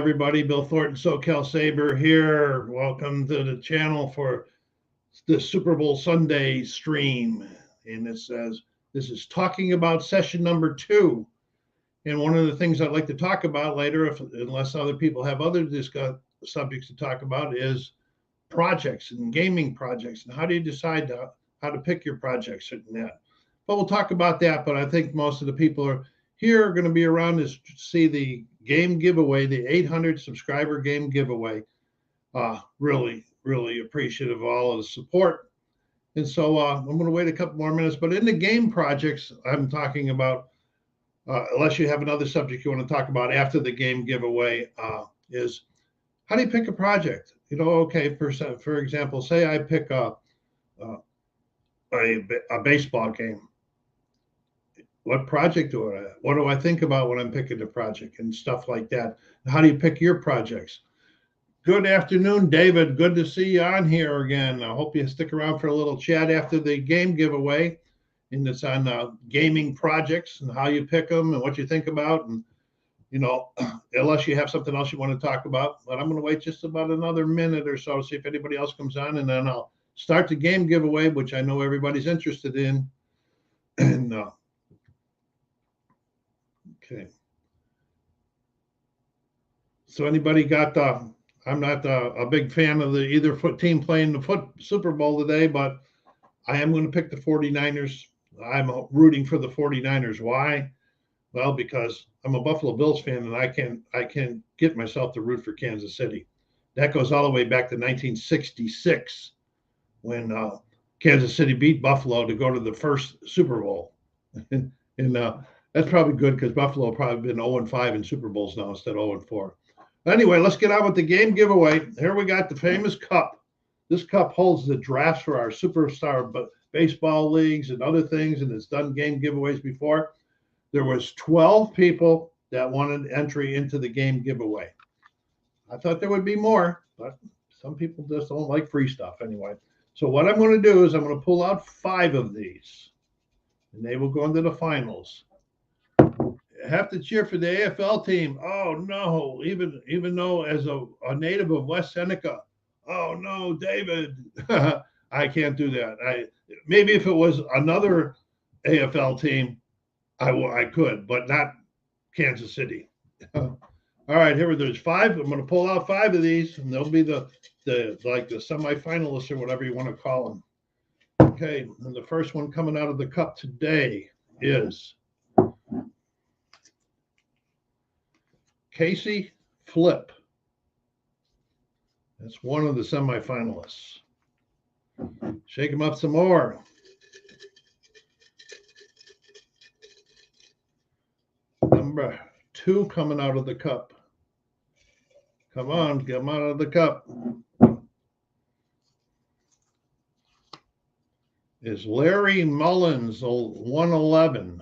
everybody. Bill Thornton, SoCalsabre here. Welcome to the channel for the Super Bowl Sunday stream. And it says, this is Talking About session number 2. And one of the things I'd like to talk about later, unless other people have other subjects to talk about, is projects and gaming projects. And how do you decide how to pick your projects and that? But we'll talk about that. But I think most of the people here are going to be around to see the game giveaway, the 800 subscriber game giveaway. Really appreciative of all of the support. And so I'm going to wait a couple more minutes. But in the game projects, I'm talking about, unless you have another subject you want to talk about after the game giveaway, is how do you pick a project? You know, okay, for example, say I pick a baseball game. What project what do I think about when I'm picking a project and stuff like that? How do you pick your projects? Good afternoon, David. Good to see you on here again. I hope you stick around for a little chat after the game giveaway. And it's on gaming projects and how you pick them and what you think about. And, you know, unless you have something else you want to talk about. But I'm going to wait just about another minute or so to see if anybody else comes on. And then I'll start the game giveaway, which I know everybody's interested in. And, okay. So anybody got I'm not a big fan of either team playing the Super Bowl today, but I am going to pick the 49ers. I'm rooting for the 49ers. Why? Well, because I'm a Buffalo Bills fan and I can get myself to root for Kansas City. That goes all the way back to 1966 when Kansas City beat Buffalo to go to the first Super Bowl. and that's probably good because Buffalo probably been 0-5 in Super Bowls now instead of 0-4. Anyway, let's get on with the game giveaway. Here we got the famous cup. This cup holds the drafts for our superstar baseball leagues and other things, and it's done game giveaways before. There was 12 people that wanted entry into the game giveaway. I thought there would be more, but some people just don't like free stuff anyway. So what I'm going to do is I'm going to pull out 5 of these, and they will go into the finals. I have to cheer for the AFL team. Oh no, even though as a native of West Seneca, oh no, David, I can't do that. Maybe if it was another AFL team, I could, but not Kansas City. All right, there's 5. I'm going to pull out 5 of these, and they'll be the semifinalists or whatever you want to call them. Okay, and the first one coming out of the cup today is Casey Flip. That's one of the semifinalists. Shake him up some more. Number 2 coming out of the cup. Come on, get him out of the cup. Is Larry Mullins, 111.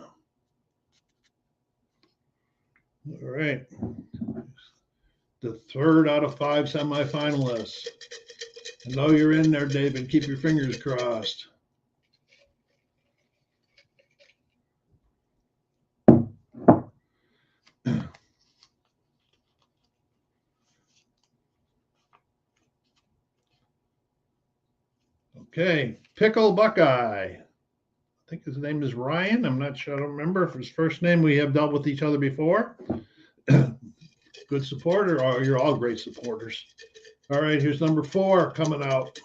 All right. The 3rd out of 5 semifinalists. I know you're in there, David. Keep your fingers crossed. Okay, Pickle Buckeye. I think his name is Ryan. I'm not sure. I don't remember if his first name. We have dealt with each other before. Good supporter. Oh, you're all great supporters. All right, here's number 4 coming out.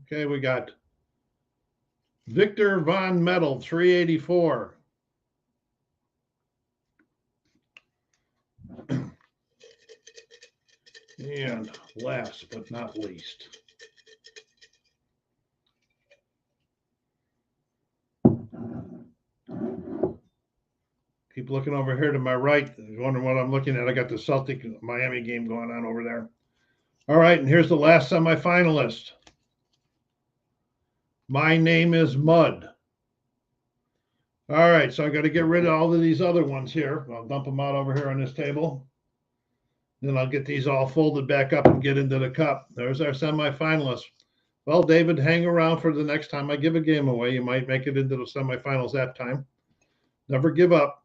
Okay, we got Victor Von Metal, 384. And last but not least, keep looking over here to my right. You're wondering what I'm looking at. I got the Celtic Miami game going on over there. All right, and here's the last semifinalist. My name is Mud. All right, so I got to get rid of all of these other ones here. I'll dump them out over here on this table. Then I'll get these all folded back up and get into the cup. There's our semifinalists. Well, David, hang around for the next time I give a game away. You might make it into the semifinals that time. Never give up.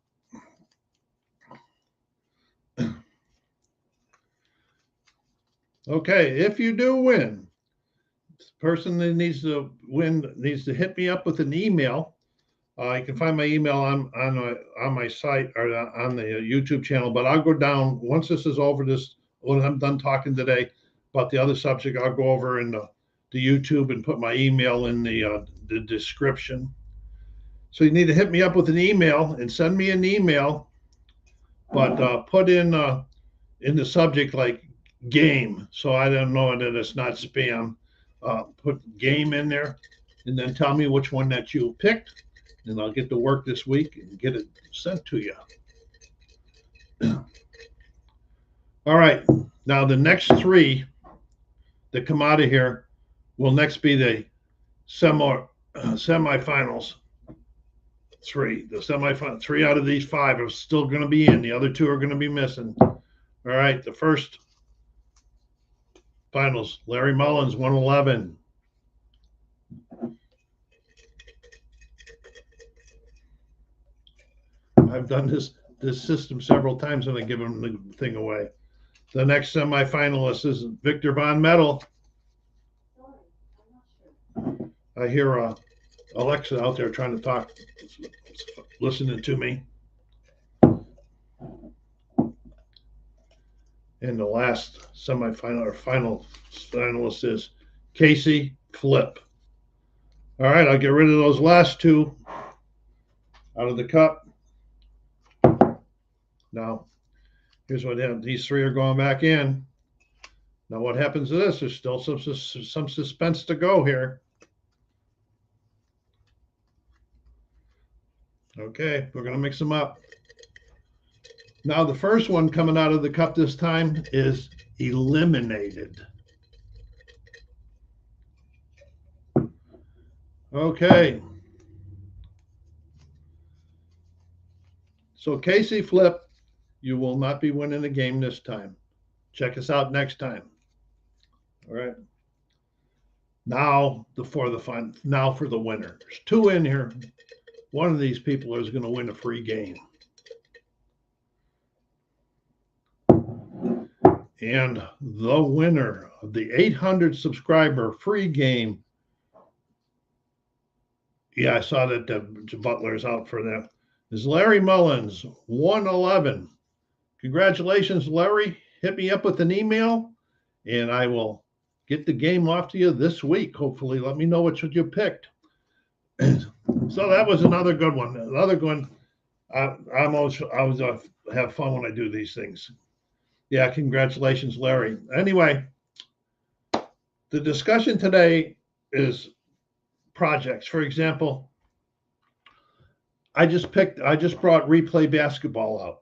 Okay, if you do win, the person that needs to win needs to hit me up with an email. You can find my email on my site or on the YouTube channel. But I'll go down once this is over. When I'm done talking today about the other subject, I'll go over in the YouTube and put my email in the description. So you need to hit me up with an email and send me an email, but put in the subject like game, so I don't know that it's not spam. Put game in there, and then tell me which one that you picked, and I'll get to work this week and get it sent to you. All right, now the next three that come out of here will next be the semifinals. Three out of these five are still going to be in. The other two are going to be missing. All right, the first finals, Larry Mullins, 111. I've done this system several times when I give him the thing away. The next semifinalist is Victor Von Metal. I hear Alexa out there trying to talk, listening to me. And the last semifinal or final finalist is Casey Flip. All right, I'll get rid of those last two out of the cup. Now, here's what happens. These three are going back in. Now, what happens to this? There's still some suspense to go here. Okay, we're going to mix them up. Now, the first one coming out of the cup this time is eliminated. Okay. So, Casey Flip, you will not be winning the game this time. Check us out next time. All right. Now, for the winner. There's two in here. One of these people is going to win a free game. And the winner of the 800 subscriber free game. Yeah, I saw that Butler's out for that. Is Larry Mullins, 111. Congratulations, Larry. Hit me up with an email, and I will get the game off to you this week. Hopefully, let me know what you picked. So that was another good one. Another good one. I always have fun when I do these things. Yeah, congratulations, Larry. Anyway, the discussion today is projects. For example, I just brought Replay Basketball out.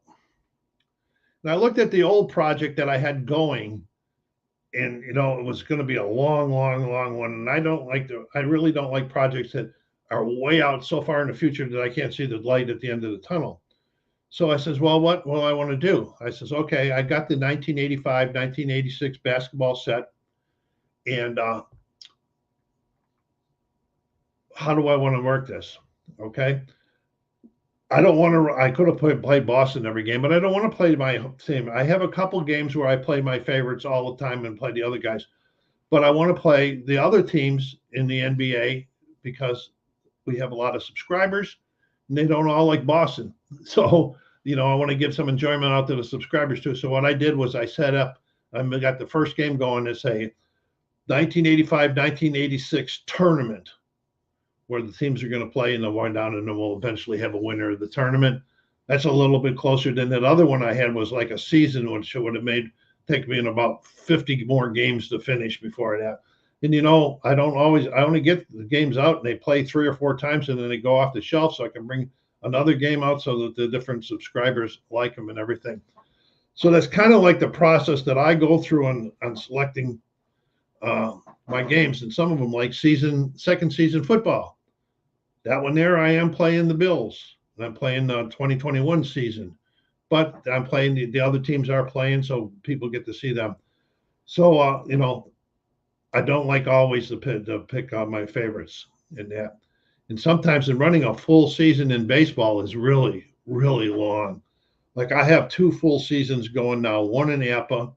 And I looked at the old project that I had going, and it was going to be a long one. And I really don't like projects that are way out so far in the future that I can't see the light at the end of the tunnel. So I says, well, what will I want to do? I says, okay, I got the 1985, 1986 basketball set. And how do I want to work this? Okay. I could have played Boston every game, but I don't want to play my team. I have a couple games where I play my favorites all the time and play the other guys. But I want to play the other teams in the NBA because we have a lot of subscribers and they don't all like Boston. So, I want to give some enjoyment out to the subscribers too. So what I did was I got the first game going as a 1985, 1986 tournament where the teams are going to play and they'll wind down and then we'll eventually have a winner of the tournament. That's a little bit closer than that other one I had was like a season, which would have take me in about 50 more games to finish before it happened. And I only get the games out and they play 3 or 4 times and then they go off the shelf so I can bring another game out so that the different subscribers like them and everything. So that's kind of like the process that I go through on selecting my games. And some of them like second season football. That one there, I am playing the Bills. And I'm playing the 2021 season. But I'm playing the other teams are playing, so people get to see them. So, I don't like always to pick my favorites in that. And sometimes in running a full season in baseball is really, really long. Like I have 2 full seasons going now, one in Napa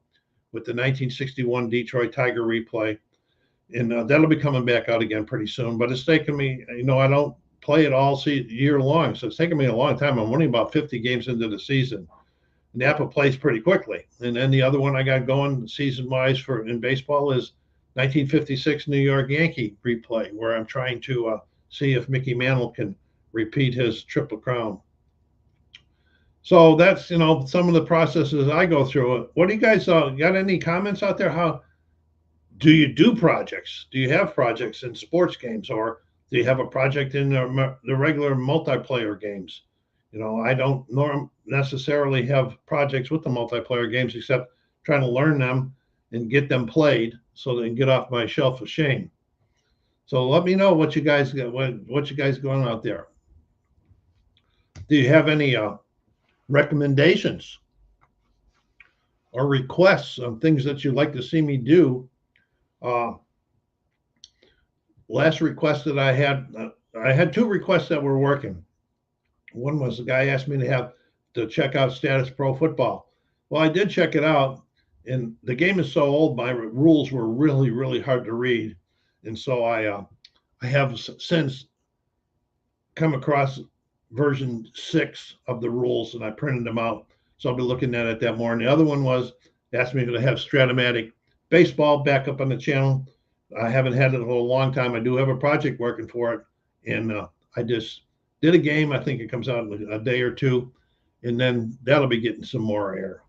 with the 1961 Detroit Tiger replay. And that'll be coming back out again pretty soon. But it's taken me, I don't play it all year long. So it's taken me a long time. I'm only about 50 games into the season. Napa plays pretty quickly. And then the other one I got going season wise for in baseball is 1956 New York Yankee replay, where I'm trying to see if Mickey Mantle can repeat his Triple Crown. So that's some of the processes I go through. What do you guys got? Any comments out there? How do you do projects? Do you have projects in sports games, or do you have a project in the regular multiplayer games? I don't necessarily have projects with the multiplayer games, except trying to learn them and get them played so they can get off my shelf of shame. So let me know what you guys got, what you guys going out there. Do you have any recommendations or requests on things that you'd like to see me do? Last request that I had 2 requests that were working. One was the guy asked me to check out Status Pro Football. Well, I did check it out, and the game is so old, my rules were really, really hard to read. And so I have since come across version 6 of the rules, and I printed them out. So I'll be looking at it that more. And the other one was asked me to have Stratomatic Baseball back up on the channel. I haven't had it in a long time. I do have a project working for it, and I just did a game. I think it comes out in a day or 2, and then that'll be getting some more air.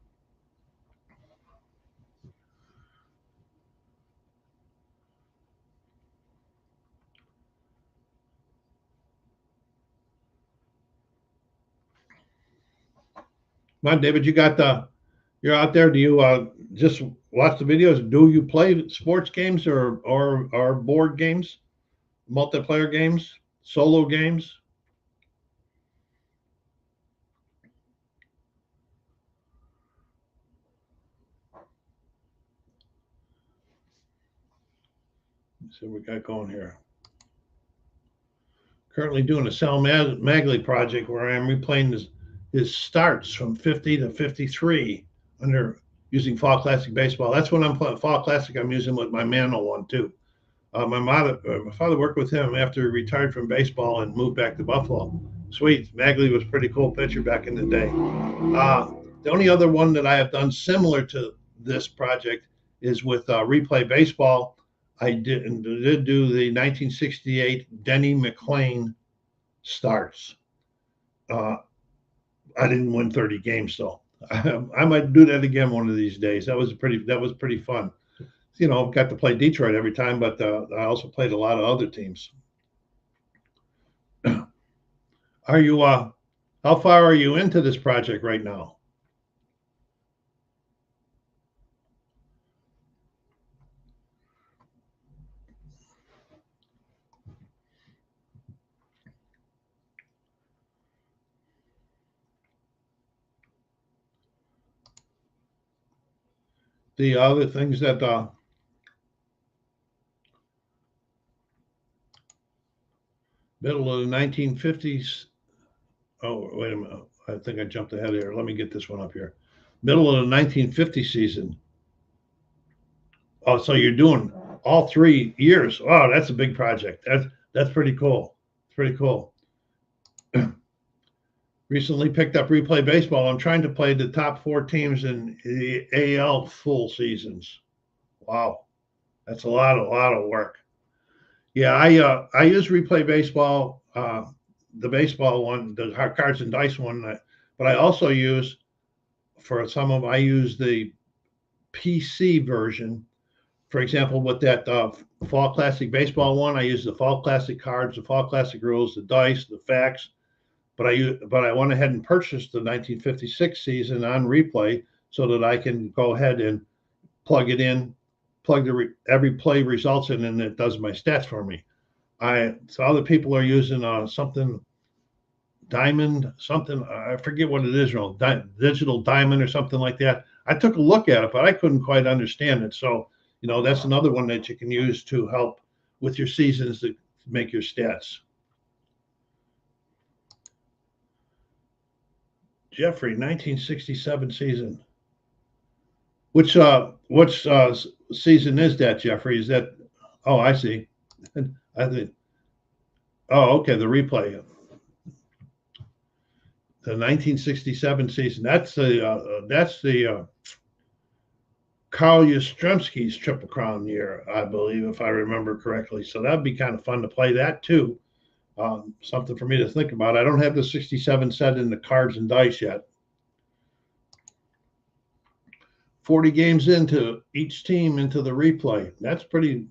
Come on, David, you're out there. Do you just watch the videos? Do you play sports games or board games, multiplayer games, solo games? Let's see what we got going here. Currently doing a Sal Magley project where I'm replaying his starts from 50 to 53 using Fall Classic Baseball. That's when I'm playing Fall Classic. I'm using with my Mantle one too. My father worked with him after he retired from baseball and moved back to Buffalo. Sweet. Magley was a pretty cool pitcher back in the day. The only other one that I have done similar to this project is with Replay Baseball. I did do the 1968 Denny McClain starts. I didn't win 30 games though. I might do that again one of these days. That was pretty fun. Got to play Detroit every time, but I also played a lot of other teams. Are you how far are you into this project right now? The other things that middle of the 1950s. Oh, wait a minute. I think I jumped ahead here. Let me get this one up here. Middle of the 1950 season. Oh, so you're doing all 3 years. Oh, that's a big project. That's pretty cool. It's pretty cool. Recently picked up Replay Baseball. I'm trying to play the top 4 teams in the AL full seasons. Wow, that's a lot of work. Yeah, I use Replay Baseball, the baseball one, the cards and dice one, but I also use I use the PC version. For example, with that Fall Classic Baseball one, I use the Fall Classic cards, the Fall Classic rules, the dice, the facts. But I went ahead and purchased the 1956 season on Replay so that I can go ahead and plug it in, every play results in, and it does my stats for me. So other people are using something Diamond, something I forget what it is, Digital Diamond or something like that. I took a look at it, but I couldn't quite understand it. So that's another one that you can use to help with your seasons to make your stats. Jeffrey, 1967 season. Which season is that, Jeffrey? Is that? Oh, I see. I think. Oh, okay. The replay. The 1967 season. That's the Carl Yastrzemski's Triple Crown year, I believe, if I remember correctly. So that'd be kind of fun to play that too. Something for me to think about. I don't have the 67 set in the cards and dice yet. 40 games into each team into the replay. That's pretty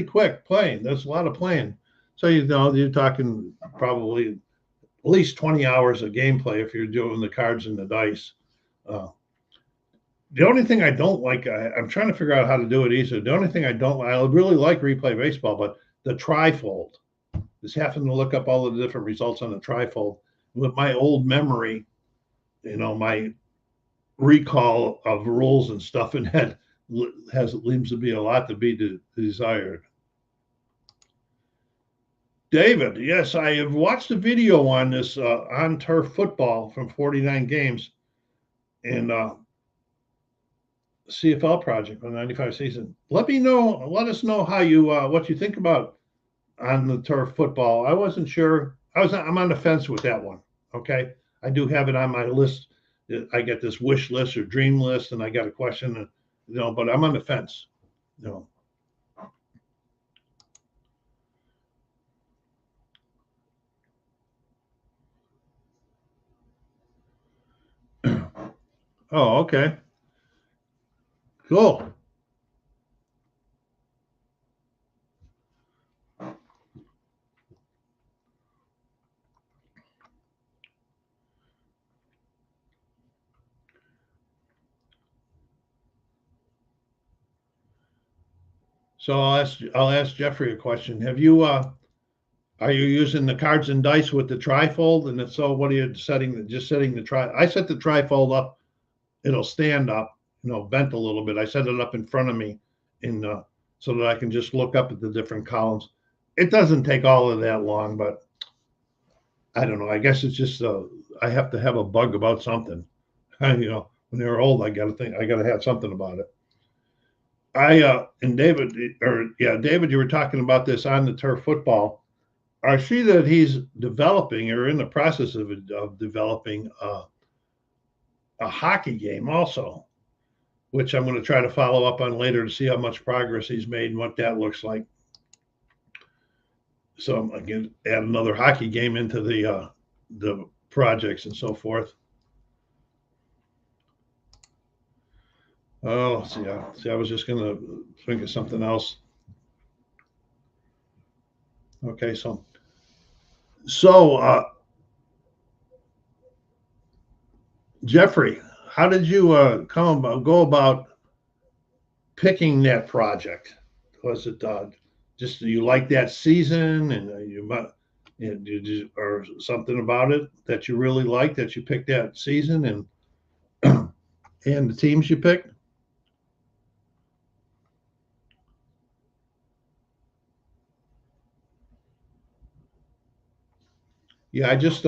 quick playing. That's a lot of playing. So you're talking probably at least 20 hours of gameplay if you're doing the cards and the dice. The only thing I don't like, I'm trying to figure out how to do it easier. The only thing I really like replay baseball, but the trifold. Just having to look up all the different results on the trifold. With my old memory, my recall of rules and stuff in that seems to be a lot to be desired. David, yes, I have watched a video on this on turf football from 49 games and CFL project on 95 season. Let us know how you what you think about on the turf football. I wasn't sure. I'm on the fence with that one. Okay, I do have it on my list. I get this wish list or dream list, and I got a question, but I'm on the fence. Oh, okay. Cool. So I'll ask Jeffrey a question. Have you are you using the cards and dice with the trifold? And if so, what are you setting? Just setting the I set the trifold up. It'll stand up, bent a little bit. I set it up in front of me, so that I can just look up at the different columns. It doesn't take all of that long, but I don't know. I guess it's just I have to have a bug about something. When they're old, I got to think. I got to have something about it. And David, David, you were talking about this on the turf football. I see that he's developing or in the process of developing a hockey game also, which I'm going to try to follow up on later to see how much progress he's made and what that looks like. So I'm going to add another hockey game into the projects and so forth. Oh, see, I was just going to think of something else. Okay, so Jeffrey, how did you go about picking that project? Was it just you like that season and or something about it that you really liked that you picked that season and and the teams you picked? Yeah, I just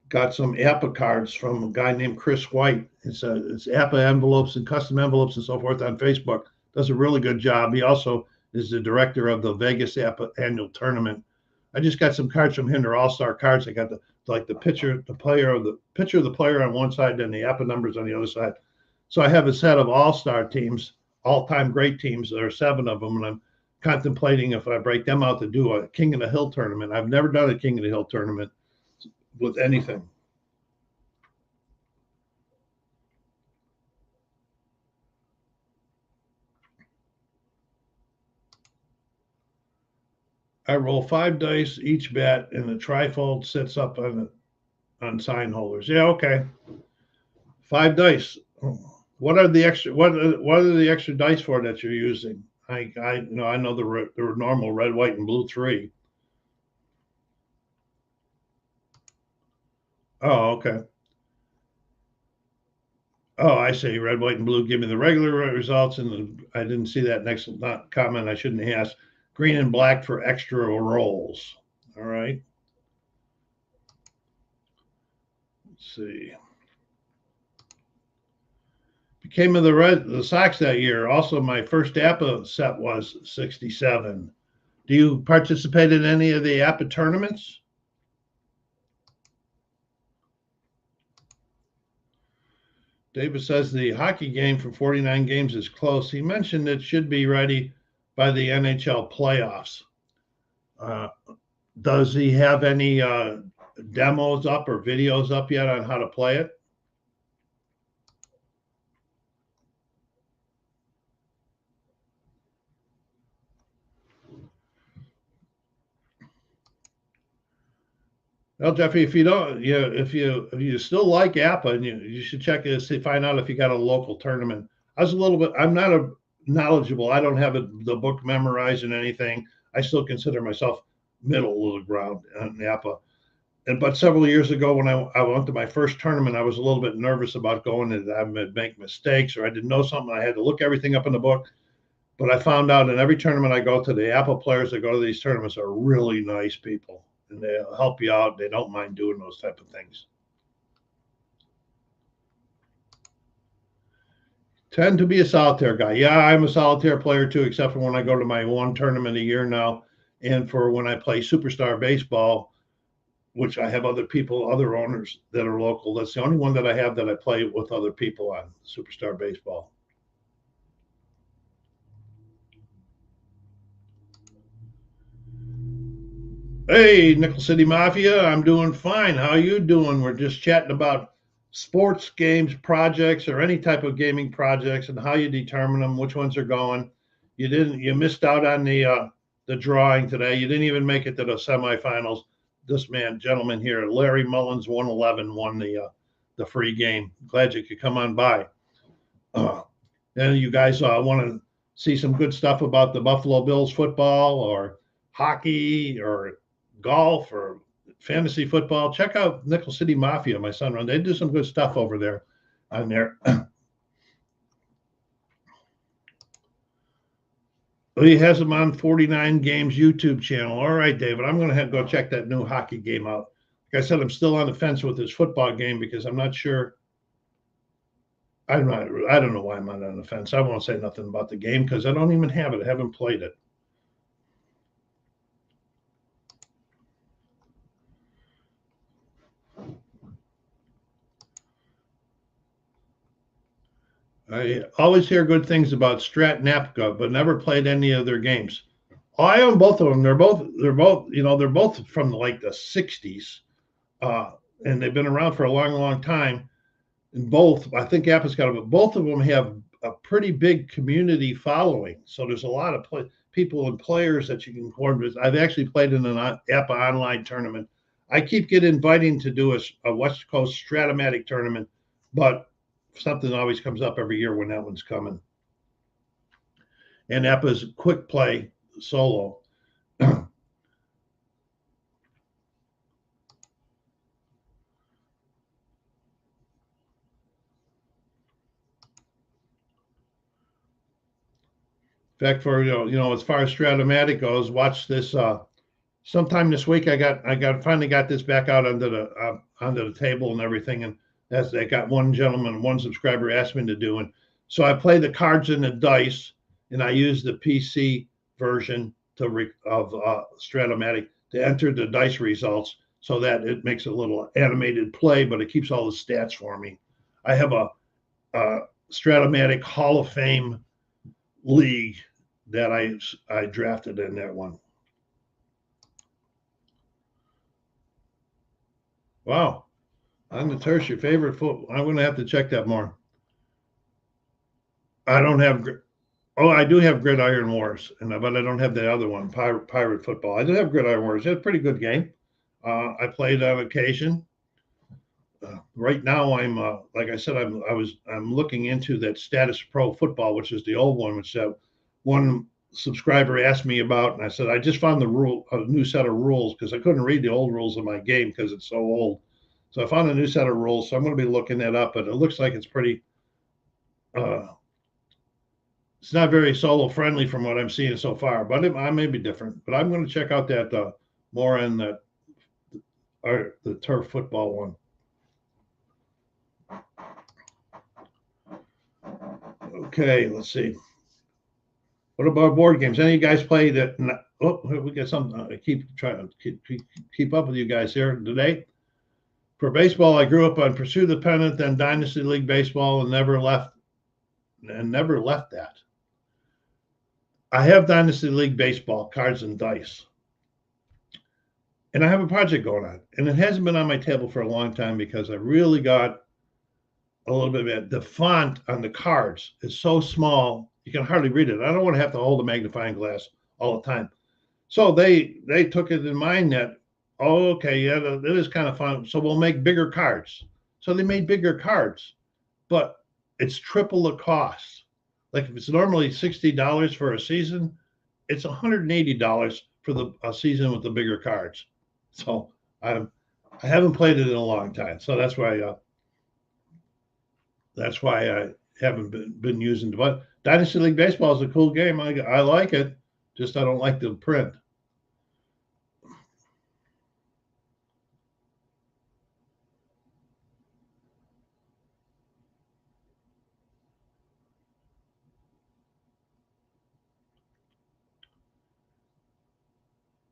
got some APA cards from a guy named Chris White. It's APA envelopes and custom envelopes and so forth on Facebook. Does a really good job. He also is the director of the Vegas APA annual tournament. I just got some cards from him. They're all-star cards. I got the picture of the player on one side and the APA numbers on the other side. So I have a set of all-star teams, all-time great teams. There are 7 of them, and I'm contemplating if I break them out to do a King of the Hill tournament. I've never done a King of the Hill tournament with anything. I roll 5 dice each bet, and the trifold sits up on sign holders. Yeah, okay. 5 dice. What are the extra? What are the extra dice for that you're using? I know the normal red, white, and blue 3. Oh, okay. Oh, I say red, white, and blue. Give me the regular results, and I didn't see that next comment. I shouldn't ask. Green and black for extra rolls. All right. Let's see. Became of the Sox that year. Also, my first APA set was 67. Do you participate in any of the APA tournaments? David says the hockey game for 49 games is close. He mentioned it should be ready by the NHL playoffs. Does he have any demos up or videos up yet on how to play it? Well, Jeffrey, if you don't, if you still like APA, and you should check it to find out if you got a local tournament. I was a little bit. I'm not a knowledgeable. I don't have the book memorized and anything. I still consider myself middle of the ground on APA. But several years ago, when I went to my first tournament, I was a little bit nervous about going and I would make mistakes or I didn't know something. I had to look everything up in the book. But I found out in every tournament I go to, the APA players that go to these tournaments are really nice people. And they'll help you out. They don't mind doing those type of things. Tend to be a solitaire guy. Yeah, I'm a solitaire player too, except for when I go to my one tournament a year now. And for when I play Superstar Baseball, which I have other people, other owners that are local. That's the only one that I have that I play with other people on, Superstar Baseball. Hey, Nickel City Mafia, I'm doing fine. How you doing? We're just chatting about sports games, projects, or any type of gaming projects, and how you determine them, which ones are going. You missed out on the drawing today. You didn't even make it to the semifinals. This gentleman here, Larry Mullins, 111, won the free game. Glad you could come on by. And you guys want to see some good stuff about the Buffalo Bills football or hockey or golf or fantasy football, check out Nickel City Mafia, my son run. They do some good stuff over there on there. He has them on 49 Games YouTube channel. All right, David, I'm going to go check that new hockey game out. Like I said, I'm still on the fence with this football game because I'm not sure. I don't know why I'm not on the fence. I won't say nothing about the game because I don't even have it. I haven't played it. I always hear good things about Strat Napka, but never played any of their games. Oh, I own both of them. They're both from like the '60s, and they've been around for a long, long time. And both, I think Appa's got them, but both of them have a pretty big community following. So there's a lot of people and players that you can coordinate with. I've actually played in an Appa online tournament. I keep getting invited to do a West Coast Stratomatic tournament, but something always comes up every year when that one's coming. And Appa's quick play solo. In fact, for as far as Stratomatic goes, watch this. Sometime this week, I finally got this back out onto the table and everything, and that's I got one gentleman, one subscriber asked me to do, and so I play the cards and the dice, and I use the PC version of Stratomatic to enter the dice results, so that it makes a little animated play, but it keeps all the stats for me. I have a Stratomatic Hall of Fame league that I drafted in that one. Wow. On the turf, your favorite foot. I'm going to have to check that more. I don't have. Oh, I do have Gridiron Wars, but I don't have the other one, Pirate Football. I do have Gridiron Wars. It's a pretty good game. I played on occasion. Right now, I'm like I said, I'm looking into that Status Pro Football, which is the old one, which one subscriber asked me about, and I said I just found a new set of rules because I couldn't read the old rules of my game because it's so old. So I found a new set of rules. So I'm going to be looking that up, but it looks like it's pretty it's not very solo friendly from what I'm seeing so far, but I may be different. But I'm going to check out that more in that the turf football one. Okay, let's see. What about board games? Any of you guys play that? Oh, we got something. I keep trying to keep up with you guys here today. For baseball, I grew up on Pursue the Pennant, then Dynasty League Baseball, and never left that. I have Dynasty League Baseball cards and dice, and I have a project going on, and it hasn't been on my table for a long time because I really got a little bit of it. The font on the cards is so small you can hardly read it. I don't want to have to hold a magnifying glass all the time. So they took it in mind that, oh, okay, yeah, that is kind of fun. So we'll make bigger cards. So they made bigger cards, but it's triple the cost. Like if it's normally $60 for a season, it's $180 for a season with the bigger cards. So I haven't played it in a long time. So that's why I haven't been using it. But Dynasty League Baseball is a cool game. I like it. Just I don't like the print.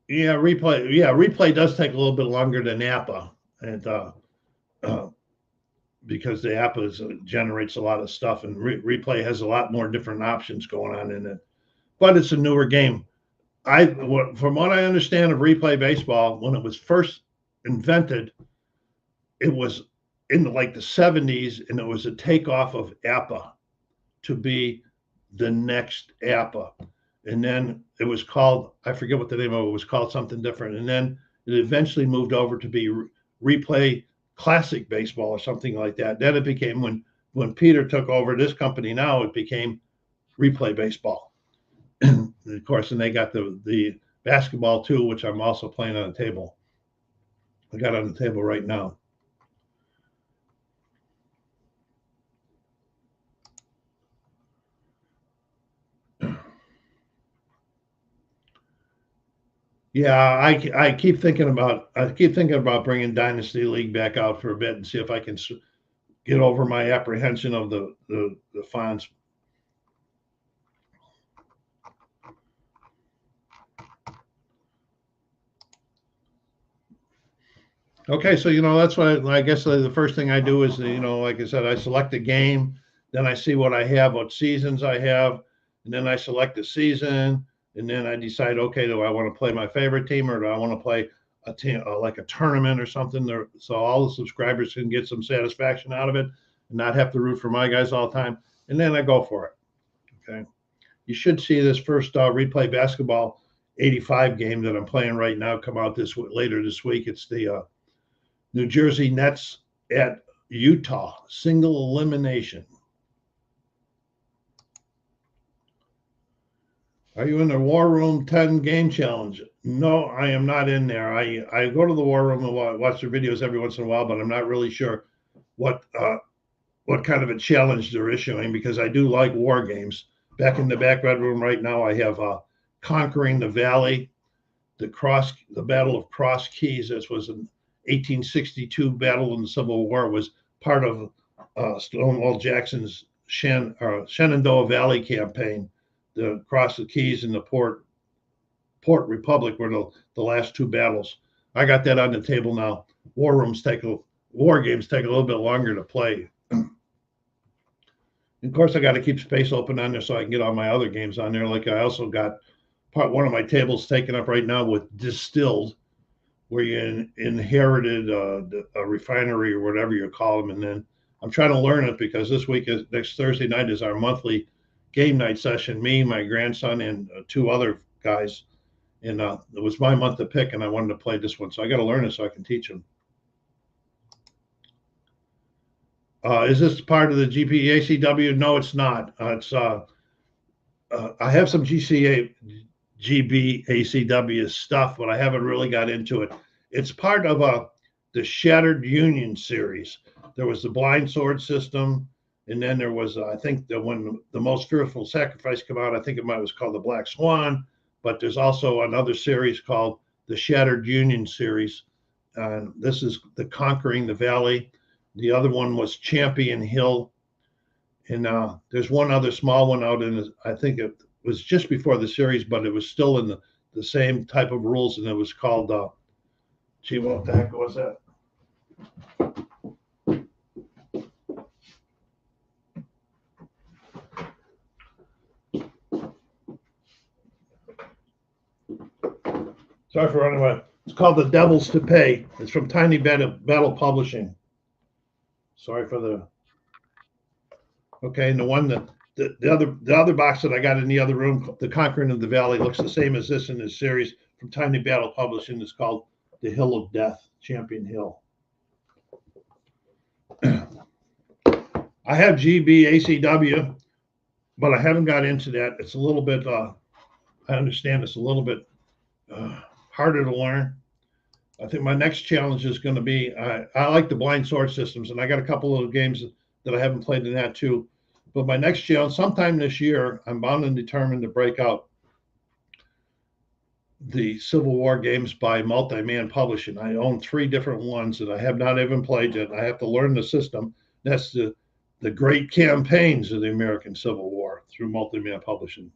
Yeah, replay. Yeah, replay does take a little bit longer than APA, and because the APA generates a lot of stuff, and replay has a lot more different options going on in it. But it's a newer game. From what I understand of replay baseball, when it was first invented, it was in like the 70s, and it was a takeoff of APA to be the next APA. And then it was called, I forget what the name of it was called, something different. And then it eventually moved over to be Replay Classic Baseball or something like that. Then it became, when Peter took over this company now, it became Replay Baseball. And of course, and they got the basketball too, which I'm also playing on the table. I got on the table right now. Yeah, I keep thinking about bringing Dynasty League back out for a bit and see if I can get over my apprehension of the fonts. Okay, so that's what I guess the first thing I do is like I said, I select a game, then I see what I have, what seasons I have, and then I select the season, and then I decide, okay, do I want to play my favorite team or do I want to play a team like a tournament or something there, so all the subscribers can get some satisfaction out of it and not have to root for my guys all the time, and then I go for it. Okay, you should see this first Replay Basketball 85 game that I'm playing right now come out later this week. It's the New Jersey Nets at Utah, single elimination. Are you in the War Room 10 game challenge? No, I am not in there. I go to the War Room and watch their videos every once in a while, but I'm not really sure what kind of a challenge they're issuing because I do like war games. Back in the back bedroom right now, I have Conquering the Valley, the Battle of Cross Keys. This was an 1862 battle in the Civil War, was part of Stonewall Jackson's Shenandoah Valley campaign. The Cross the Keys and the Port Republic were the last two battles. I got that on the table now. War games take a little bit longer to play. Of course, I got to keep space open on there so I can get all my other games on there. Like I also got one of my tables taken up right now with Distilled, where you inherited a refinery or whatever you call them. And then I'm trying to learn it because next Thursday night is our monthly game night session. Me, my grandson, and two other guys. And it was my month to pick, and I wanted to play this one. So I got to learn it so I can teach them. Is this part of the GBACW? No, it's not. I have some GBACW stuff, but I haven't really got into it. It's part of the Shattered Union series. There was the Blind Sword system, And then there was, I think, when the Most Fearful Sacrifice came out, I think it was called the Black Swan. But there's also another series called the Shattered Union series. This is the Conquering the Valley. The other one was Champion Hill. And there's one other small one out in, I think it was just before the series, but it was still in the same type of rules. And it was called, gee, what the heck was that? Sorry for running away. It's called The Devils to Pay. It's from Tiny Battle Publishing. Sorry for the. Okay, and the one the other box that I got in the other room, The Conquering of the Valley, looks the same as this in this series from Tiny Battle Publishing. It's called The Hill of Death, Champion Hill. I have GB ACW, but I haven't got into that. It's a little bit. I understand it's a little bit harder to learn. I think my next challenge is going to be, I like the blind sword systems, and I got a couple of games that I haven't played in that too. But my next challenge, sometime this year, I'm bound and determined to break out the Civil War games by Multi-Man Publishing. I own 3 different ones that I have not even played yet. I have to learn the system. That's the great campaigns of the American Civil War through Multi-Man Publishing.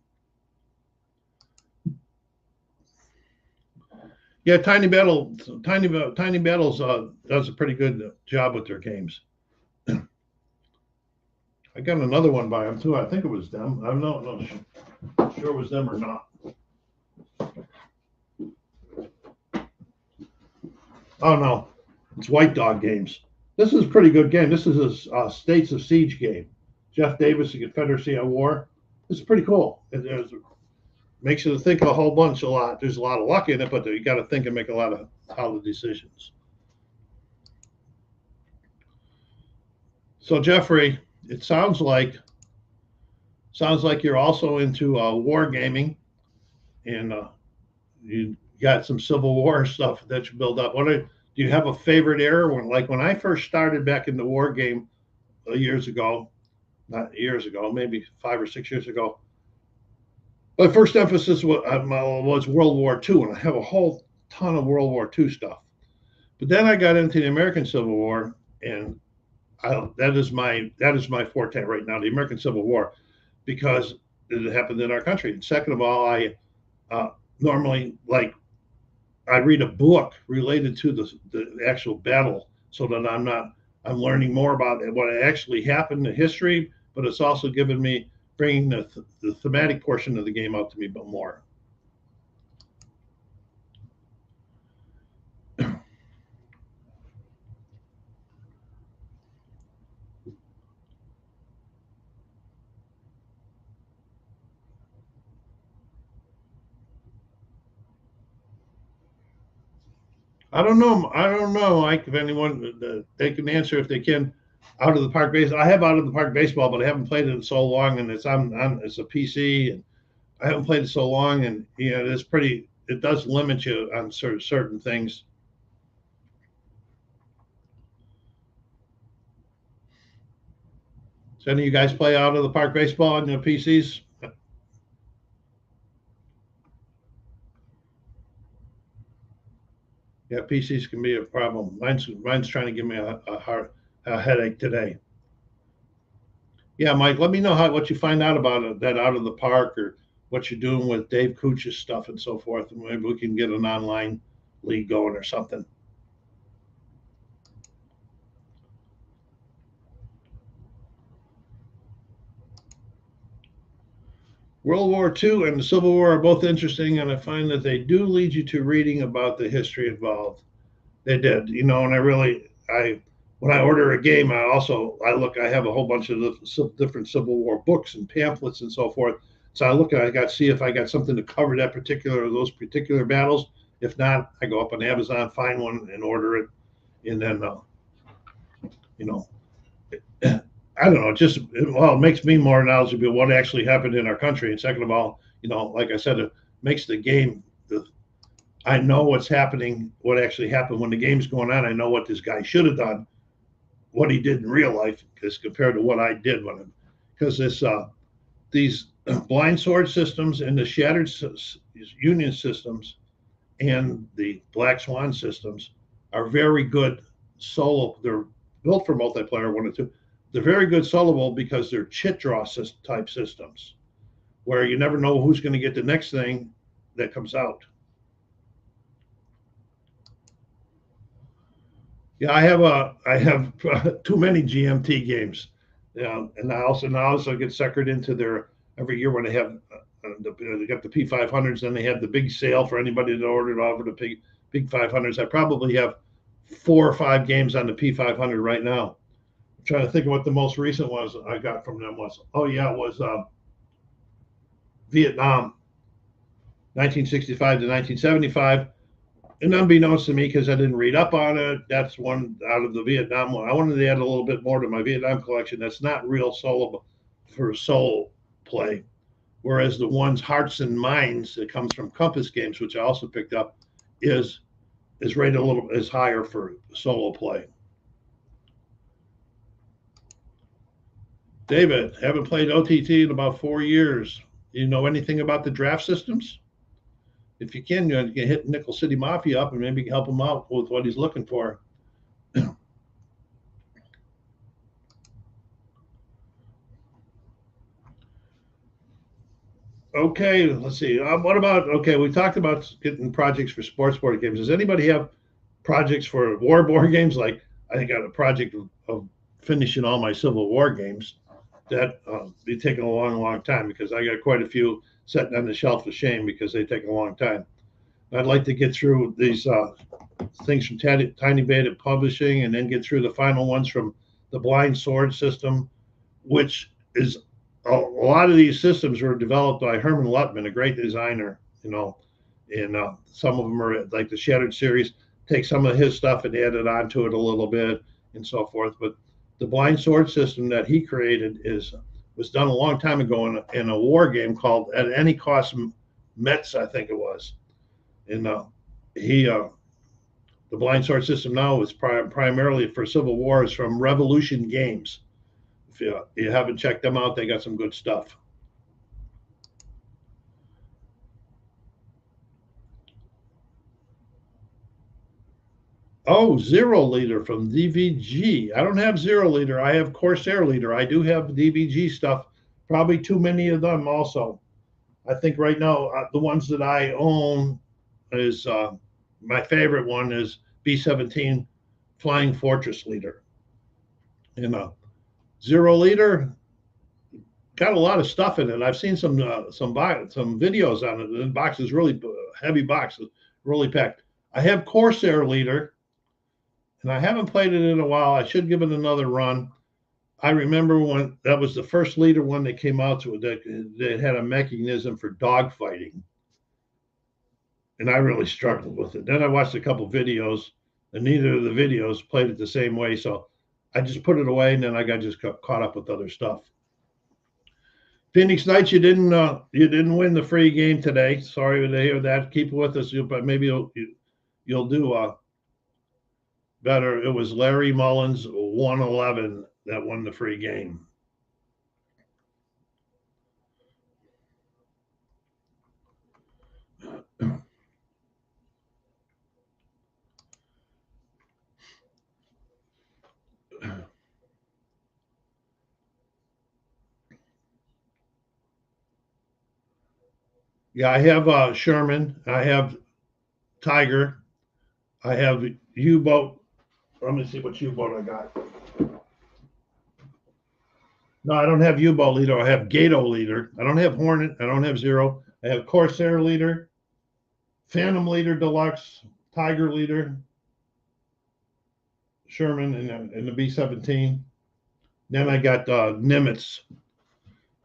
Yeah, Tiny Battles does a pretty good job with their games. I got another one by them too. I think it was them. I'm not sure it was them or not. Oh no, it's White Dog Games. This is a pretty good game. This is a States of Siege game. Jeff Davis, the Confederacy at War. It's pretty cool. It makes you think a whole bunch, a lot. There's a lot of luck in it, but you got to think and make a lot of solid decisions. So Jeffrey, it sounds like you're also into war gaming, and you got some Civil War stuff that you build up. Do you have a favorite era? When I first started back in the war game years ago, not years ago, maybe 5 or 6 years ago, my first emphasis was World War II, and I have a whole ton of World War II stuff. But then I got into the American Civil War, and that is my forte right now, the American Civil War, because it happened in our country. And second of all, I normally I read a book related to the actual battle, so that I'm learning more about what actually happened in history, but it's also bringing the thematic portion of the game out to me a bit more. I don't know, Mike, if anyone, they can answer if they can. Out of the Park baseball. I have Out of the Park baseball, but I haven't played it in so long, and it's a PC, and I haven't played it so long, and it does limit you on certain things. So any of you guys play Out of the Park baseball on your PCs? Yeah, PCs can be a problem. Mine's trying to give me a headache today. Yeah, Mike, let me know what you find out about that Out of the Park, or what you're doing with Dave Cooch's stuff and so forth, and maybe we can get an online league going or something. World War II and the Civil War are both interesting, and I find that they do lead you to reading about the history involved. They did, and when I order a game, I have a whole bunch of different Civil War books and pamphlets and so forth. So see if I got something to cover those particular battles. If not, I go up on Amazon, find one, and order it, and then I don't know, it makes me more knowledgeable of what actually happened in our country. And second of all, like I said, it makes the game, I know what's happening, what actually happened when the game's going on. I know what this guy should have done. what he did in real life as compared to what I did when him, because these blind sword systems and the shattered union systems and the black swan systems are very good solo. They're built for multiplayer 1 and 2. They're very good soloable because they're chit draw type systems where you never know who's going to get the next thing that comes out. Yeah, I have too many GMT games, and I also get suckered into their every year when they have they got the P500s, then they have the big sale for anybody that ordered over the big 500s. I probably have 4 or 5 games on the P500 right now. I'm trying to think of what the most recent was I got from them was. Oh yeah, it was Vietnam, 1965 to 1975. And unbeknownst to me, because I didn't read up on it, that's one out of the Vietnam one. I wanted to add a little bit more to my Vietnam collection. That's not real solo for solo play. Whereas the ones Hearts and Minds that comes from Compass Games, which I also picked up, is rated a little is higher for solo play. David, haven't played OTT in about 4 years. You know anything about the draft systems? If you can hit Nickel City Mafia up and maybe help him out with what he's looking for. Okay, let's see. What about, okay, we talked about getting projects for sports board games. Does anybody have projects for war board games? Like, I got a project of finishing all my Civil War games. That be taking a long time because I got quite a few sitting on the shelf of shame because they take a long time. I'd like to get through these things from Tiny Beta Publishing and then get through the final ones from the Blind Sword system, which is a lot of these systems were developed by Herman Luttman, a great designer, and some of them are like the Shattered series, take some of his stuff and add it onto it a little bit and so forth. But the Blind Sword system that he created was done a long time ago in a war game called At Any Cost Metz, I think it was. And the Blind Sword system now is primarily for Civil War is from Revolution Games. If you haven't checked them out, they got some good stuff. Oh, Zero Leader from DVG. I don't have Zero Leader. I have Corsair Leader. I do have DVG stuff. Probably too many of them also. I think right now the ones that I own is my favorite one is B-17 Flying Fortress Leader. Zero Leader got a lot of stuff in it. I've seen some videos on it. The box is really heavy box, really packed. I have Corsair Leader, and I haven't played it in a while. I should give it another run. I remember when that was the first Leader one that came out to it that had a mechanism for dogfighting. And I really struggled with it. Then I watched a couple videos, and neither of the videos played it the same way. So I just put it away, and then I just got caught up with other stuff. Phoenix Knights, you didn't win the free game today. Sorry to hear that. Keep with us, but maybe you'll do better. It was Larry Mullins 111 that won the free game. Yeah, I have Sherman. I have Tiger. I have U-boat. Let me see what U-boat I got. No, I don't have U-boat Leader. I have Gato Leader. I don't have Hornet. I don't have Zero. I have Corsair Leader, Phantom Leader Deluxe, Tiger Leader, Sherman, and the B-17. Then I got Nimitz.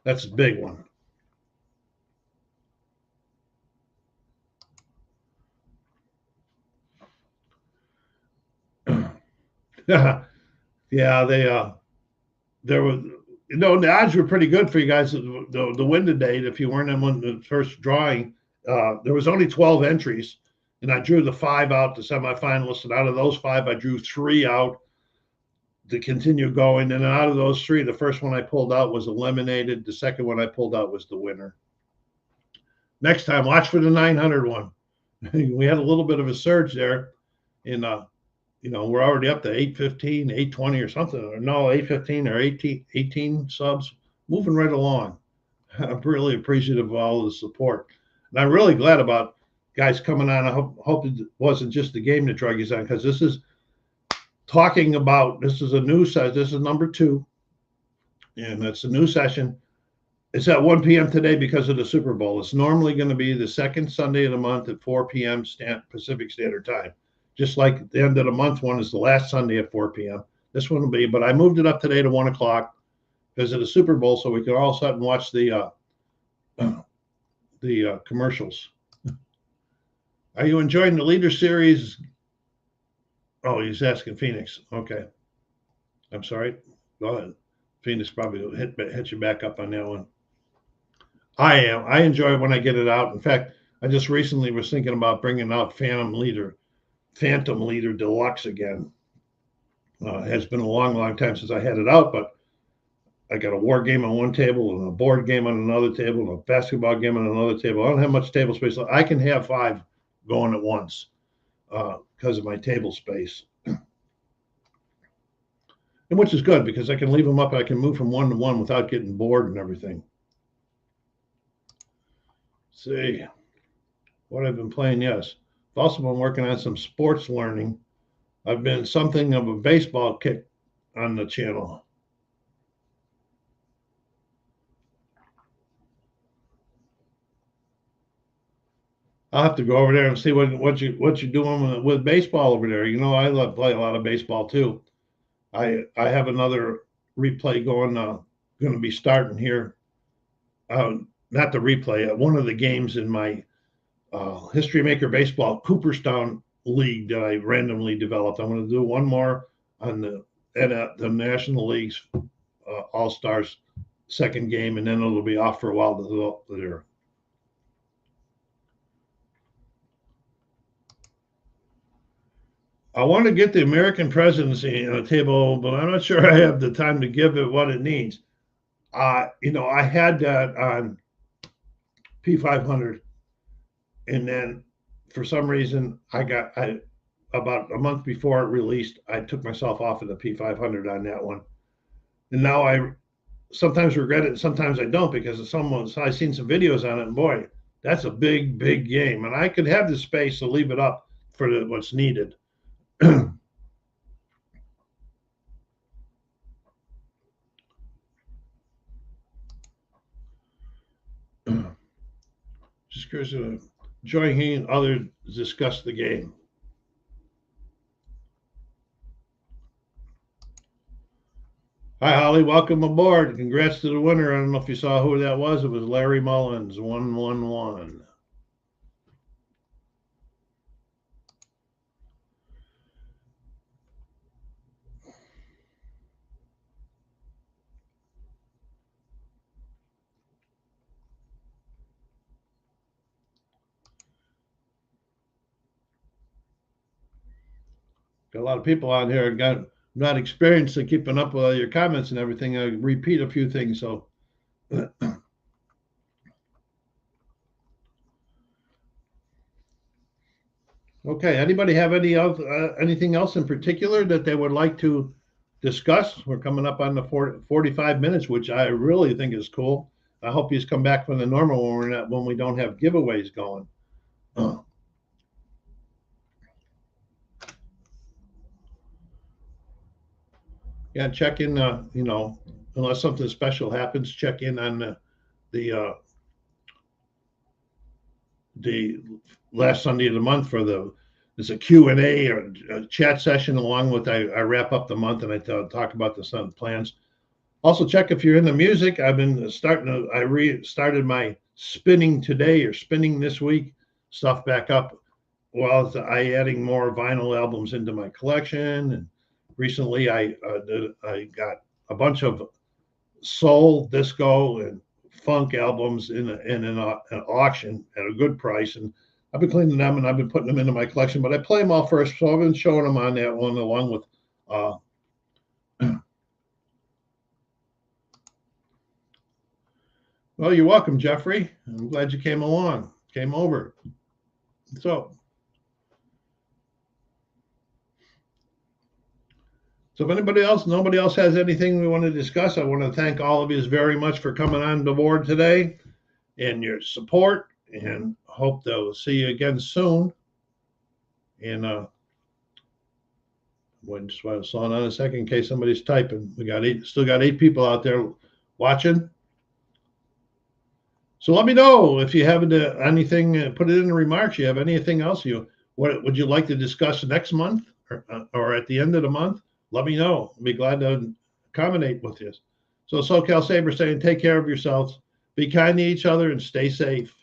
That's a big one. Yeah, there was the odds were pretty good for you guys. The win today, if you weren't in the first drawing, there was only 12 entries, and I drew the 5 out, the semifinalists, and out of those 5, I drew 3 out. to continue going. And out of those three, the first one I pulled out was eliminated. The second one I pulled out was the winner. Next time, watch for the 900 one. We had a little bit of a surge there in we're already up to 815, 820 or something. Or no, 815 or 18 subs, moving right along. I'm really appreciative of all the support. And I'm really glad about guys coming on. I hope it wasn't just the game that drug you on, because this is talking about, this is a new session. This is number 2. And that's a new session. It's at 1 p.m. today because of the Super Bowl. It's normally going to be the second Sunday of the month at 4 p.m. Pacific Standard Time. Just like the end of the month one is the last Sunday at 4 p.m. This one will be, but I moved it up today to 1 o'clock because of the Super Bowl, so we could all sit and watch the commercials. Are you enjoying the Leader Series? Oh, he's asking Phoenix. Okay. I'm sorry. Go ahead. Phoenix probably will hit you back up on that one. I am. I enjoy it when I get it out. In fact, I just recently was thinking about bringing out Phantom Leader Deluxe again. It has been a long time since I had it out, but I got a war game on one table and a board game on another table and a basketball game on another table. I don't have much table space. I can have 5 going at once because of my table space. And which is good because I can leave them up. I can move from one to one without getting bored and everything. Let's see what I've been playing. Yes. I've also been working on some sports learning. I've been something of a baseball kick on the channel. I'll have to go over there and see what you're doing with baseball over there. You know, I love play a lot of baseball too. I have another replay going to be starting here. Not the replay, one of the games in my History Maker Baseball Cooperstown League that I randomly developed. I'm going to do one more on the National League's All-Stars second game, and then it'll be off for a while there. I want to get the American presidency on a table, but I'm not sure I have the time to give it what it needs. I had that on P500, and then for some reason about a month before it released, I took myself off of the P500 on that one, and now I sometimes regret it, and sometimes I don't, because I've seen some videos on it, and boy, that's a big game, and I could have the space to leave it up for what's needed. Just curious to enjoying hearing others discuss the game. Hi, Holly. Welcome aboard. Congrats to the winner. I don't know if you saw who that was. It was Larry Mullins, 111. Got a lot of people out here. Not experienced in keeping up with all your comments and everything. I repeat a few things. So, okay. Anybody have anything else in particular that they would like to discuss? We're coming up on the 45 minutes, which I really think is cool. I hope you come back from the normal when we don't have giveaways going. Yeah, check in. Unless something special happens, check in on the last Sunday of the month there's a Q&A or a chat session along with I wrap up the month and I talk about the Sun plans. Also check if you're in the music. I restarted my spinning today or spinning this week stuff back up while I adding more vinyl albums into my collection. And recently I got a bunch of soul, disco, and funk albums in an auction at a good price, and I've been cleaning them and I've been putting them into my collection. But I play them all first, so I've been showing them on that one along with Well, you're welcome, Jeffrey. I'm glad you came over. So if nobody else has anything we want to discuss, I want to thank all of you very much for coming on the board today and your support, and hope to see you again soon. And just want to slow down a second in case somebody's typing. We still got 8 people out there watching. So let me know if you have anything. Put it in the remarks. You have anything else what would you like to discuss next month or at the end of the month? Let me know. I'll be glad to accommodate with you. So SoCalSabre saying, take care of yourselves, be kind to each other, and stay safe.